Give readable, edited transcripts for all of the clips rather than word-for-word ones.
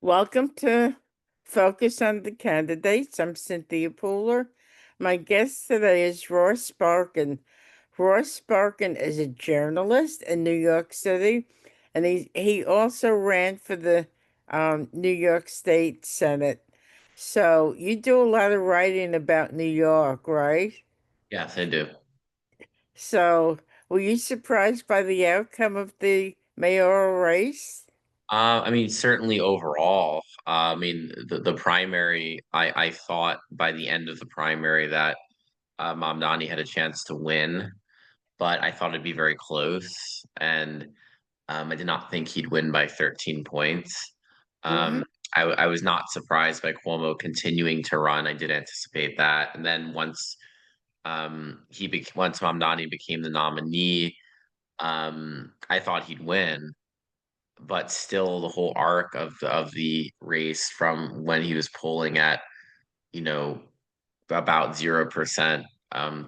Welcome to Focus on the Candidates. I'm Cynthia Pooler. My guest today is Ross Barkan. Ross Barkan is a journalist in New York City, and he also ran for the New York State Senate. So you do a lot of writing about New York, right? Yes, I do. So were you surprised by the outcome of the mayoral race? Certainly overall, the primary, I thought by the end of the primary that Mamdani had a chance to win, but I thought it'd be very close, and I did not think he'd win by 13 points. Mm-hmm. Um, I was not surprised by Cuomo continuing to run. I did anticipate that, and then once Mamdani became the nominee, I thought he'd win. But still the whole arc of the race from when he was polling at, you know, about 0%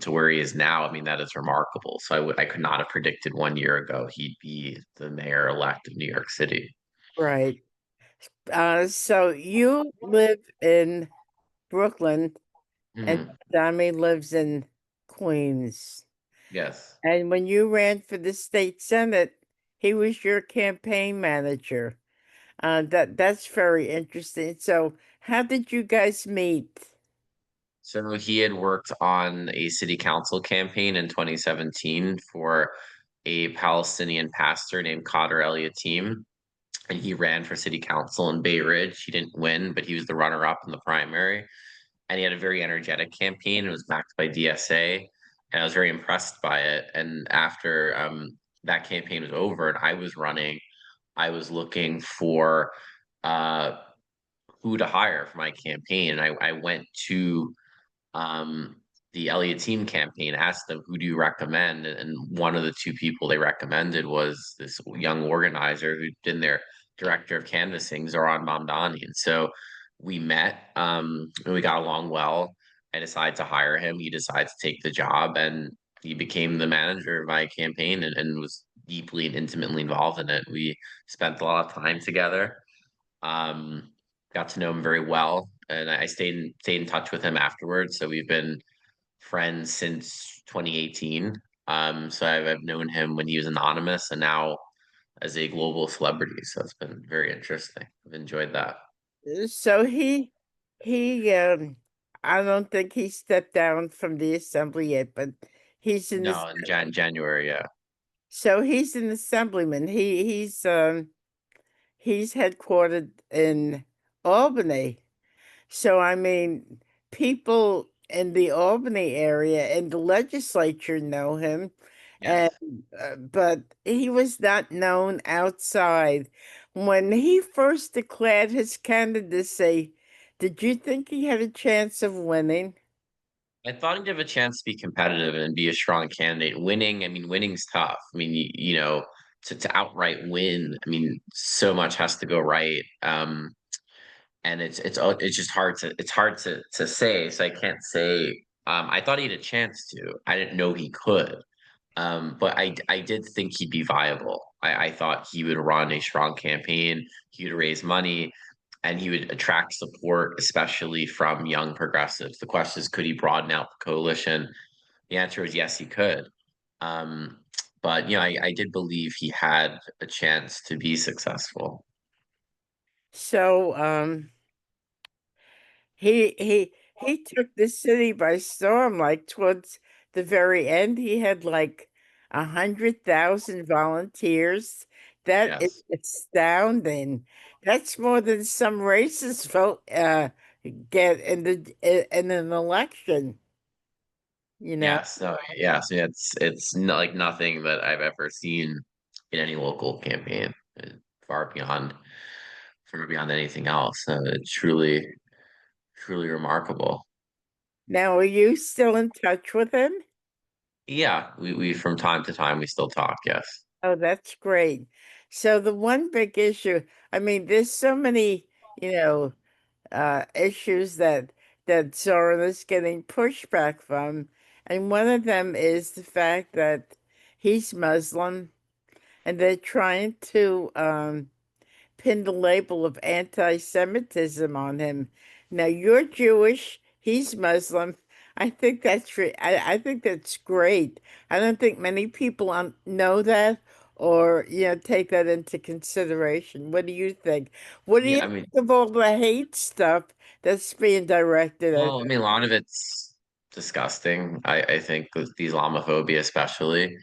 to where he is now, I mean, that is remarkable. So I could not have predicted 1 year ago he'd be the mayor elect of New York City. Right. So you live in Brooklyn and Hmm. Dami lives in Queens. Yes. And when you ran for the state senate, he was your campaign manager. That's very interesting. So how did you guys meet? So he had worked on a city council campaign in 2017 for a Palestinian pastor named Qadir El Yatim, and he ran for city council in Bay Ridge. He didn't win, but he was the runner-up in the primary, and he had a very energetic campaign. It was backed by DSA, and I was very impressed by it. And after that campaign was over and I was running, I was looking for uh, who to hire for my campaign, and I went to um, the Elliott team campaign, asked them, who do you recommend? And one of the two people they recommended was this young organizer who'd been their director of canvassing, Zorhan Mamdani. And so we met, and we got along well. I decided to hire him. He decided to take the job, and he became the manager of my campaign and was deeply and intimately involved in it. We spent a lot of time together. Um, Got to know him very well, and I stayed in touch with him afterwards. So we've been friends since 2018. So I've known him when he was anonymous, and now as a global celebrity. So it's been very interesting. I've enjoyed that. So he I don't think he stepped down from the assembly yet, but he's in the No, in January, yeah. so he's an assemblyman. He's headquartered in Albany. So, I mean, people in the Albany area and the legislature know him, and Yes. but he was not known outside. When he first declared his candidacy, did you think he had a chance of winning? I thought he'd have a chance to be competitive and be a strong candidate. Winning's tough. To outright win, so much has to go right. And it's just hard to say. So I can't say. I thought he had a chance to. I didn't know he could. But I did think he'd be viable. I thought he would run a strong campaign. He would raise money, and he would attract support, especially from young progressives. The question is, could he broaden out the coalition? The answer is yes, he could. Um, but I did believe he had a chance to be successful. So, he took the city by storm. Like towards the very end, he had like 100,000 volunteers. That is Yes. astounding. That's more than some races get in an election, you know. Yes, no, yes, it's not like nothing that I've ever seen in any local campaign. Far beyond anything else. It's truly remarkable. Now, are you still in touch with him? Yeah, we from time to time we still talk. Yes. Oh, that's great. So the one big issue, I mean, there's so many, you know, issues that Zoran is getting pushback from, and one of them is the fact that he's Muslim, and they're trying to pinned the label of anti-Semitism on him. Now you're Jewish, he's Muslim. I think I think that's great. I don't think many people know that or take that into consideration. What do you think? What do you Yeah, I think mean, of all the hate stuff that's being directed at? well, I mean, a lot of it's disgusting. I think with the Islamophobia, especially,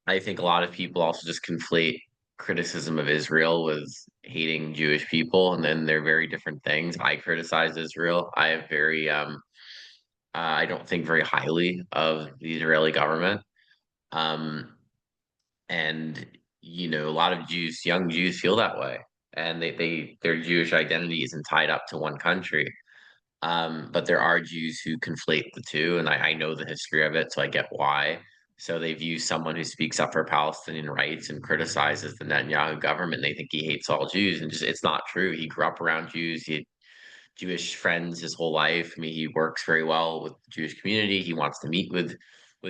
I think a lot of people also just conflate criticism of Israel with hating Jewish people, and then they're very different things. I criticize Israel. I have very, I don't think very highly of the Israeli government. Um, and a lot of Jews, young Jews, feel that way, and their Jewish identity isn't tied up to one country. But there are Jews who conflate the two, and I know the history of it, so I get why. So they view someone who speaks up for Palestinian rights and criticizes the Netanyahu government. They think he hates all Jews, and just it's not true. He grew up around Jews. He had Jewish friends his whole life. I mean, he works very well with the Jewish community. He wants to meet with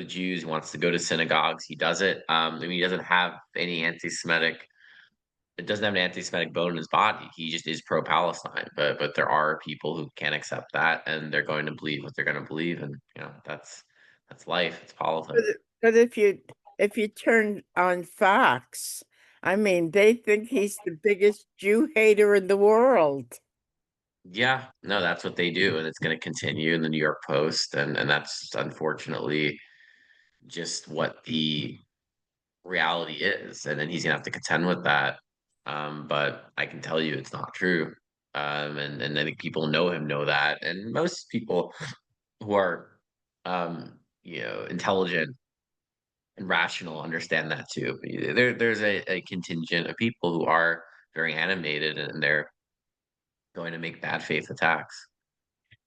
Jews. He wants to go to synagogues. He does it. I mean, he doesn't have any anti-Semitic. It doesn't have an anti-Semitic bone in his body. He just is pro-Palestine. But there are people who can't accept that, and they're going to believe what they're going to believe, and that's life. It's But, politics. but if you turn on Fox, I mean, they think he's the biggest Jew hater in the world. Yeah, no, that's what they do, and it's going to continue in the New York Post, and that's unfortunately just what the reality is, and then he's gonna have to contend with that. But I can tell you it's not true. And I think people know him know that, and most people who are intelligent and rational understand that too. There's a contingent of people who are very animated and they're going to make bad faith attacks.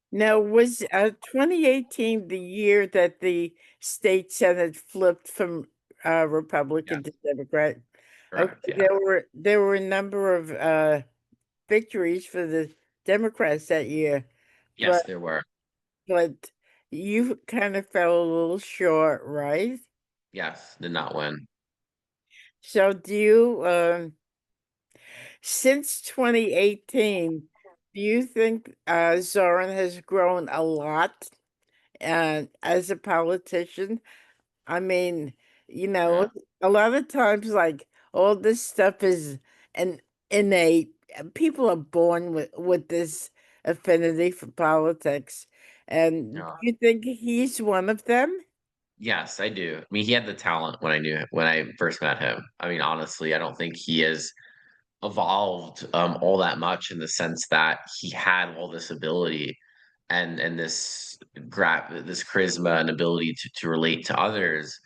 Now, was 2018 the year that the state Senate flipped from Yeah, Republican to Democrat? Okay, correct. Yeah. there were a number of victories for the Democrats that year, but Yes, there were. but you kind of fell a little short, right? Yes, did not win. So do you since 2018, do you think Zoran has grown a lot as a politician? I mean, you know, Yeah. a lot of times, like all this stuff is an innate. People are born with this affinity for politics, and do Yeah. you think he's one of them? Yes, I do. I mean, he had the talent when I first met him. I mean, honestly, I don't think he has evolved all that much in the sense that he had all this ability and this charisma and ability to relate to others.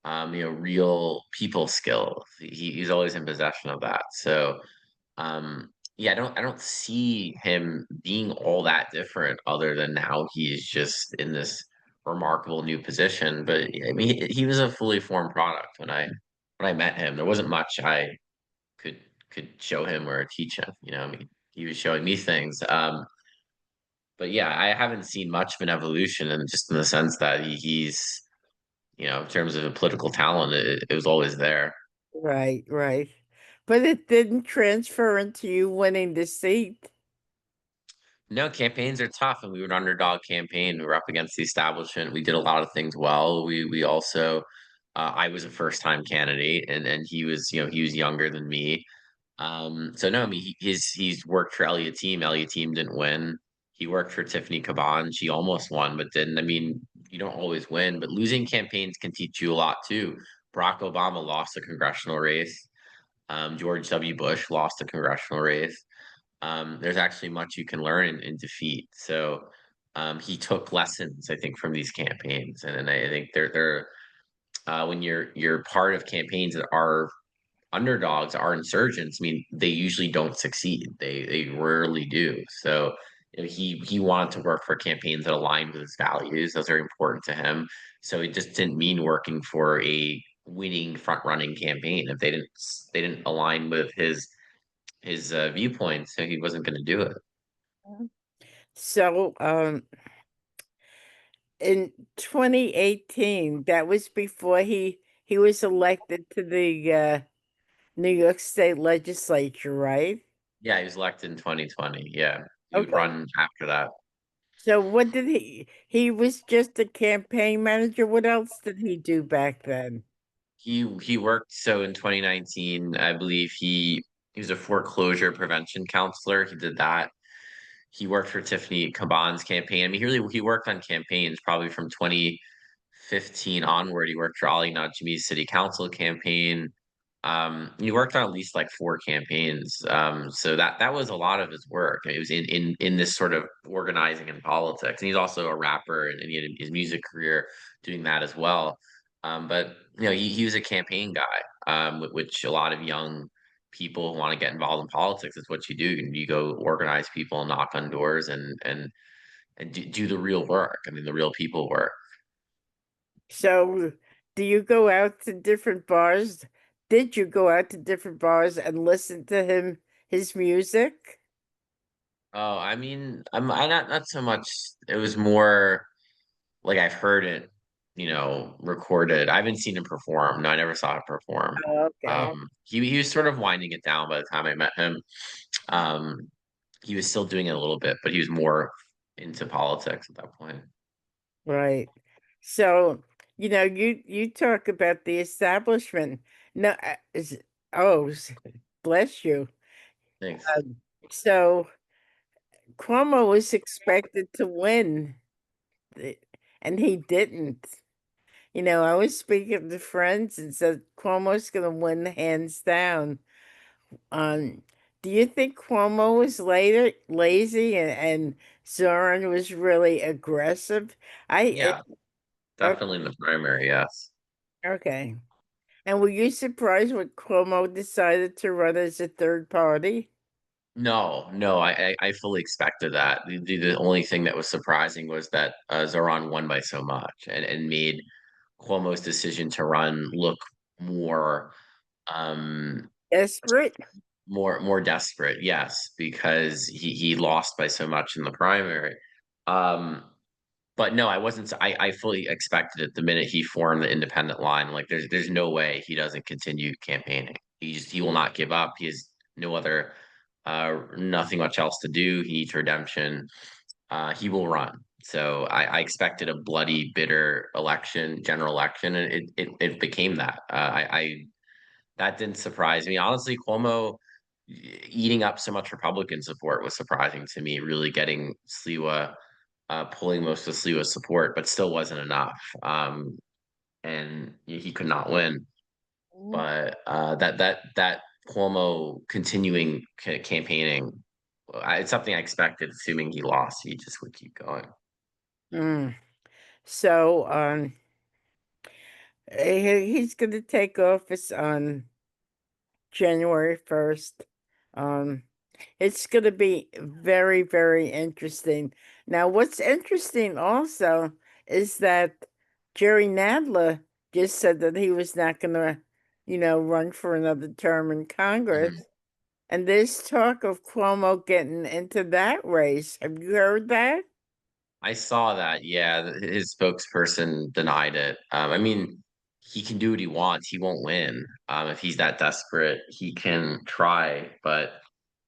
Real people skills. He's always in possession of that. So yeah, I don't see him being all that different other than now he's just in this remarkable new position. But I mean, he was a fully formed product when I met him. There wasn't much I could could show him or teach him. I mean, he was showing me things. But yeah, I haven't seen much of an evolution, and just in the sense that he's in terms of a political talent, it was always there. Right, right. But it didn't transfer into you winning the seat. No, campaigns are tough, and we were an underdog campaign. We were up against the establishment. We did a lot of things well. We also, I was a first time candidate, and he was younger than me. So no, I mean he's worked for Elliott Team. Elliott Team didn't win. He worked for Tiffany Caban. She almost won, but didn't. I mean, you don't always win, but losing campaigns can teach you a lot too. Barack Obama lost a congressional race. George W. Bush lost a congressional race. There's actually much you can learn in defeat. So he took lessons, I think, from these campaigns, and I think they're when you're part of campaigns that are underdogs, are insurgents. I mean, they usually don't succeed. They rarely do. So he wanted to work for campaigns that aligned with his values. Those are important to him. So it just didn't mean working for a winning front running campaign if they didn't align with his viewpoints. So he wasn't going to do it. So, in 2018, that was before he was elected to the New York State Legislature, right? Yeah, he was elected in 2020. Yeah, he would Okay. run after that. So what did he was just a campaign manager. What else did he do back then? He worked so in 2019, I believe he was a foreclosure prevention counselor. He did that. He worked for Tiffany Caban's campaign. I mean, he worked on campaigns probably from 2015 onward. He worked for Ali Najmi's city council campaign. He worked on at least like four campaigns. So that was a lot of his work. It was in this sort of organizing and politics. And he's also a rapper, and he had his music career doing that as well. But he was a campaign guy, which a lot of young people who want to get involved in politics, it's what you do. You go organize people and knock on doors and do the real work. I mean, the real people work. So do you go out to different bars? Did you go out to different bars and listen to his music? Oh, I mean, I not so much. It was more like I've heard it, recorded. I haven't seen him perform. No, I never saw him perform. Oh, okay. He was sort of winding it down by the time I met him. Um, he was still doing it a little bit, but he was more into politics at that point. Right. So, you talk about the establishment. No, oh, bless you. Thanks. So Cuomo was expected to win, th- and he didn't. I was speaking to friends and said Cuomo's going to win hands down. Um, do you think Cuomo was lazy and Zoran was really aggressive? Yeah, Okay. definitely in the primary. Yes. Okay. And were you surprised when Cuomo decided to run as a third party? No, no, I fully expected that. The only thing that was surprising was that Zoran won by so much and made Cuomo's decision to run look more um Desperate? more desperate. Yes, because he lost by so much in the primary. Um, but no, I wasn't. I fully expected it the minute he formed the independent line. Like, there's no way he doesn't continue campaigning. He will not give up. He has no other nothing much else to do. He needs redemption. He will run. So I expected a bloody, bitter election, general election, and it became that. I that didn't surprise me. Honestly, Cuomo eating up so much Republican support was surprising to me. Really getting Sliwa, pulling most of Sliwa's support, but still wasn't enough. And he could not win. But that Cuomo continuing campaigning, it's something I expected. Assuming he lost, he just would keep going. Mm. So, he's going to take office on January 1st. Um, it's going to be very, very interesting. Now, what's interesting also is that Jerry Nadler just said that he was not going to, run for another term in Congress. Mhm. And there's talk of Cuomo getting into that race. Have you heard that? I saw that. Yeah, his spokesperson denied it. I mean, he can do what he wants. He won't win. If he's that desperate, he can try. But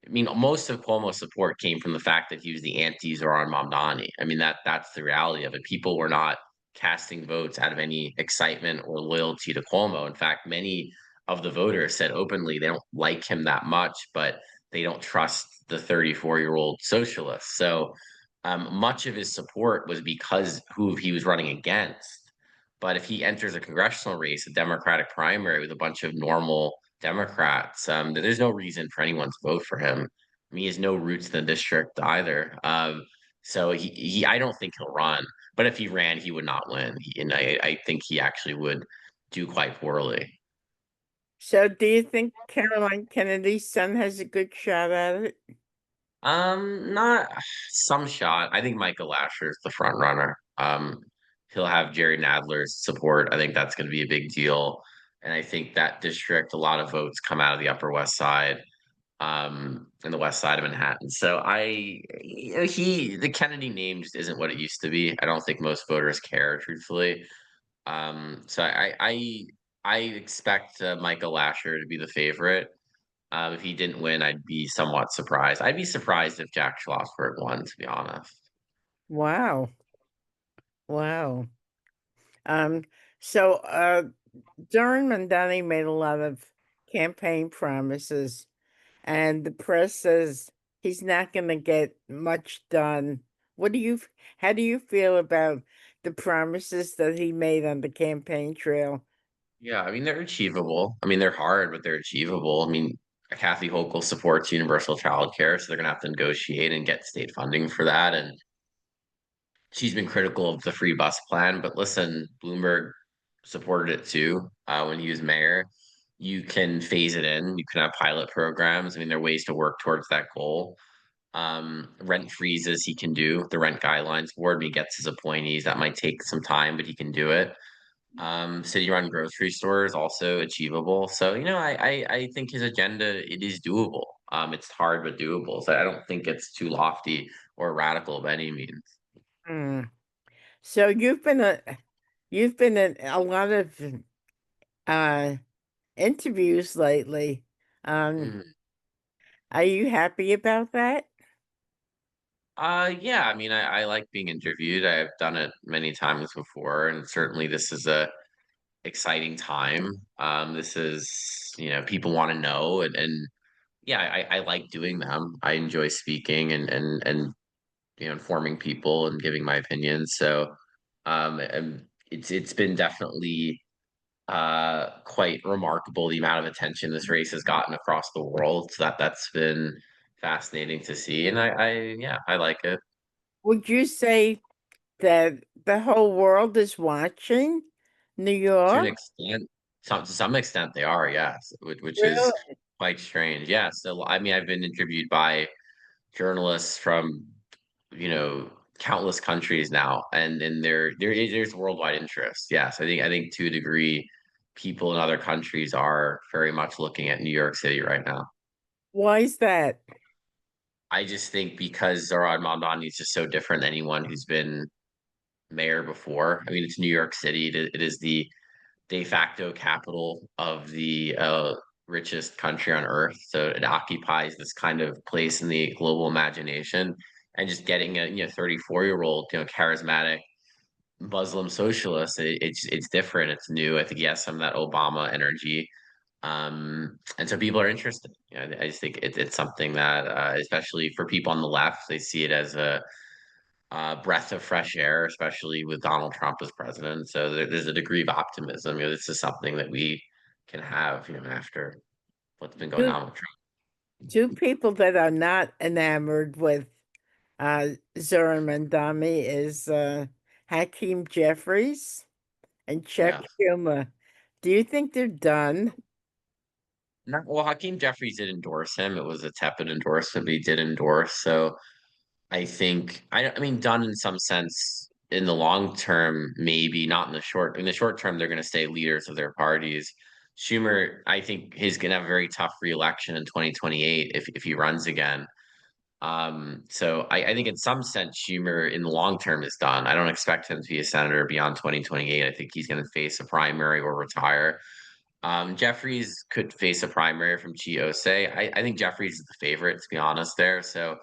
I mean, most of Cuomo's support came from the fact that he was the anti-Zoran Mamdani. I mean, that's the reality of it. People were not casting votes out of any excitement or loyalty to Cuomo. In fact, many of the voters said openly they don't like him that much, but they don't trust the 34-year-old socialist. So much of his support was because who he was running against. But if he enters a congressional race, a Democratic primary with a bunch of normal Democrats, there's no reason for anyone to vote for him. I mean, he has no roots in the district either. So I don't think he'll run. But if he ran, he would not win. And I think he actually would do quite poorly. So, do you think Caroline Kennedy's son has a good shot at it? Not some shot. I think Michael Lasher is the front runner. He'll have Jerry Nadler's support. I think that's going to be a big deal. And I think that district, a lot of votes come out of the Upper West Side, and the West Side of Manhattan. So the Kennedy name just isn't what it used to be. I don't think most voters care, truthfully. So I expect Michael Lasher to be the favorite. If he didn't win, I'd be somewhat surprised. I'd be surprised if Jack Schlossberg won, to be honest. Wow. Wow. Um, so Zorhan Mamdani made a lot of campaign promises, and the press says he's not going to get much done. What do you, how do you feel about the promises that he made on the campaign trail? Yeah, I mean they're achievable. I mean they're hard, but they're achievable. I mean, Kathy Hochul supports universal childcare, so they're gonna have to negotiate and get state funding for that. And she's been critical of the free bus plan, but listen, Bloomberg supported it too when he was mayor. You can phase it in. You can have pilot programs. I mean, there are ways to work towards that goal. Rent freezes he can do. The rent guidelines board when he gets his appointees. That might take some time, but he can do it. City-run grocery stores also achievable. So, I think his agenda, it is doable. It's hard but doable. So I don't think it's too lofty or radical by any means. Hmm. So you've been in a lot of uh interviews lately. Um, Mhm. are you happy about that? Yeah, I mean, I like being interviewed. I've done it many times before, and certainly this is a exciting time. This is, people want to know, and yeah, I like doing them. I enjoy speaking and informing people and giving my opinions. So, and it's been definitely quite remarkable the amount of attention this race has gotten across the world. So that's been fascinating to see, and yeah, I like it. Would you say that the whole world is watching New To an York? extent, to some extent, they are, yes, which is Really? quite strange. Yeah, so I mean, I've been interviewed by journalists from countless countries now, and there's worldwide interest. Yes, I think to a degree, people in other countries are very much looking at New York City right now. Why is that? I just think because Zoran Mamdani is just so different than anyone who's been mayor before. I mean, it's New York City. It is the de facto capital of the richest country on earth. So it occupies this kind of place in the global imagination. And just getting a 34-year-old charismatic Muslim socialist, it's different. It's new. I think he has some of that Obama energy. And so people are interested. I just think it's something that, especially for people on the left, they see it as a breath of fresh air, especially with Donald Trump as president. So there's a degree of optimism. This is something that we can have, after what's been going Two, on with Trump. two people that are not enamored with Zoran Mandami is Hakeem Jeffries and Chuck Yeah. Schumer. Do you think they're done? Well, Hakeem Jeffries did endorse him. It was a tepid endorsement, but he did endorse. So I mean, done in some sense in the long term, maybe not in the short. In the short term, they're going to stay leaders of their parties. Schumer, I think he's going to have a very tough reelection in 2028 if he runs again. So I think in some sense, Schumer in the long term is done. I don't expect him to be a senator beyond 2028. I think he's going to face a primary or retire. Jeffries could face a primary from GOC. I think Jeffries is the favorite, to be honest, there. So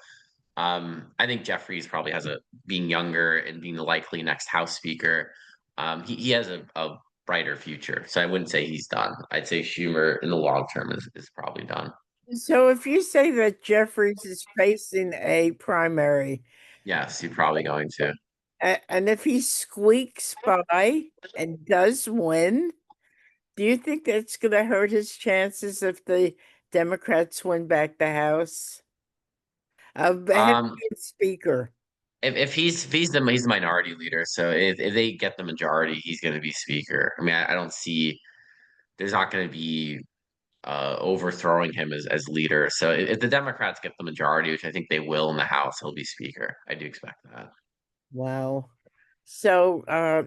I think Jeffries probably has being younger and being the likely next House Speaker. He has a brighter future. So I wouldn't say he's done. I'd say Schumer in the long term is probably done. So if you say that Jeffries is facing a primary, Yes, he's probably going to. and if he squeaks by and does win, do you think that's going to hurt his chances if the Democrats win back the House of having Um, a speaker? if he's the minority leader, so if they get the majority, he's going to be speaker. I mean, I don't see there's not going to be overthrowing him as leader. So if the Democrats get the majority, which I think they will in the House, he'll be speaker. I do expect that. Wow. So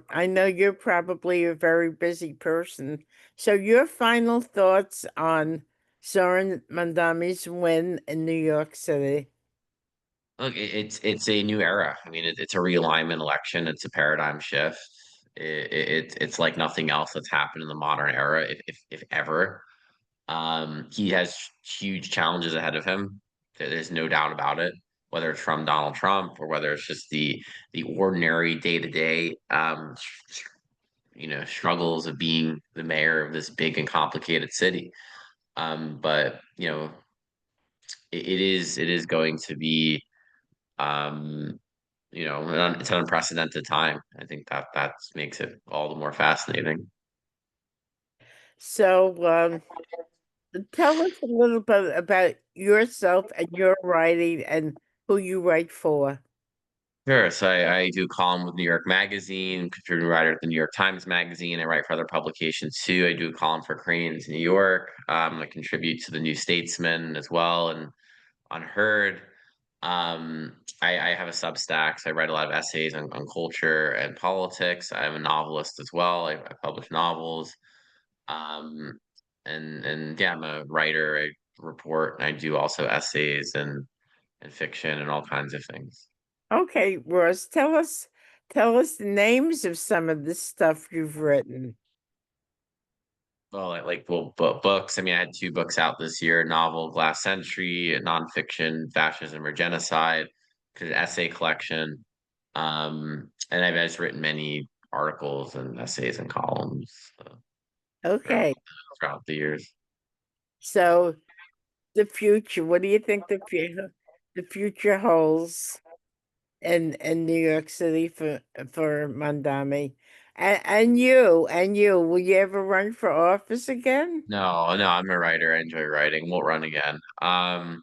I know you're probably a very busy person. So your final thoughts on Zoran Mandami's win in New York City? Look, it's a new era. I mean, it's a realignment election. It's a paradigm shift. It's like nothing else that's happened in the modern era, if ever. He has huge challenges ahead of him. There's no doubt about it. Whether it's from Donald Trump or whether it's just the ordinary day to day, struggles of being the mayor of this big and complicated city. But it is going to be um, it's an unprecedented time. I think that makes it all the more fascinating. So, tell us a little bit about yourself and your writing and who you write for. Sure. So I do a column with New York Magazine, contributing writer at the New York Times Magazine. I write for other publications too. I do a column for Cranes New York. I contribute to the New Statesman as well and on Heard. I have a Substack, so I write a lot of essays on culture and politics. I'm a novelist as well. I publish novels. Um, and yeah, I'm a writer. I report. And I do also essays and fiction and all kinds of things. Okay, Ross, tell us the names of some of the stuff you've written. Well, books. I mean, I had two books out this year: a novel, Glass Century, a nonfiction, Fascism or Genocide, essay collection. And I've just written many articles and essays and columns throughout Okay, throughout the years. so the future. What do you think the future holds in New York City for Mandami? And you, will you ever run for office again? No, no, I'm a writer. I enjoy writing. Won't run again. I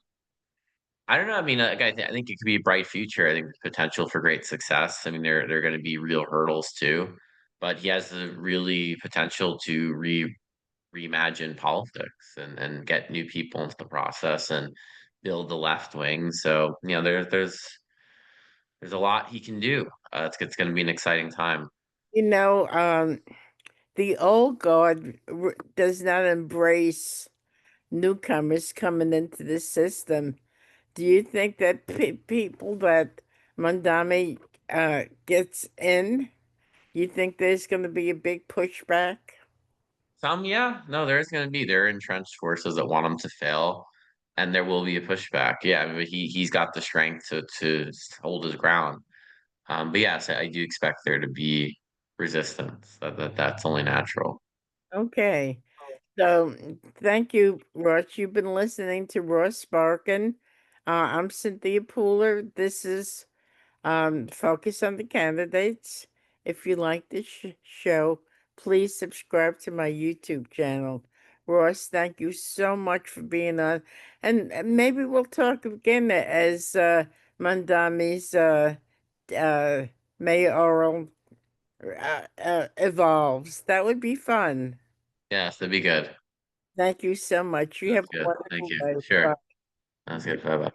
don't know. I mean, like, I think it could be a bright future. I think the potential for great success. I mean, there are going to be real hurdles too, but he has the really potential to reimagine politics and get new people into the process and build the left wing. So there's a lot he can do. It's going to be an exciting time. You know, the old guard does not embrace newcomers coming into the system. Do you think that people that Mandami gets in, you think there's going to be a big pushback? Some, yeah, no, there are entrenched forces that want him to fail, and there will be a pushback. Yeah, I mean, he's got the strength to hold his ground. But yes, I do expect there to be resistance. That's only natural. Okay. So thank you, Ross. You've been listening to Ross Barkan. I'm Cynthia Pooler. This is Focus on the Candidates. If you like this show, please subscribe to my YouTube channel. Ross, thank you so much for being on. And maybe we'll talk again as Mandami's uh, mayoral evolves. That would be fun. Yes, that'd be good. Thank you so much. You That's have a good. Thank wonderful you. day. Sure. Bye. That's good. Bye bye.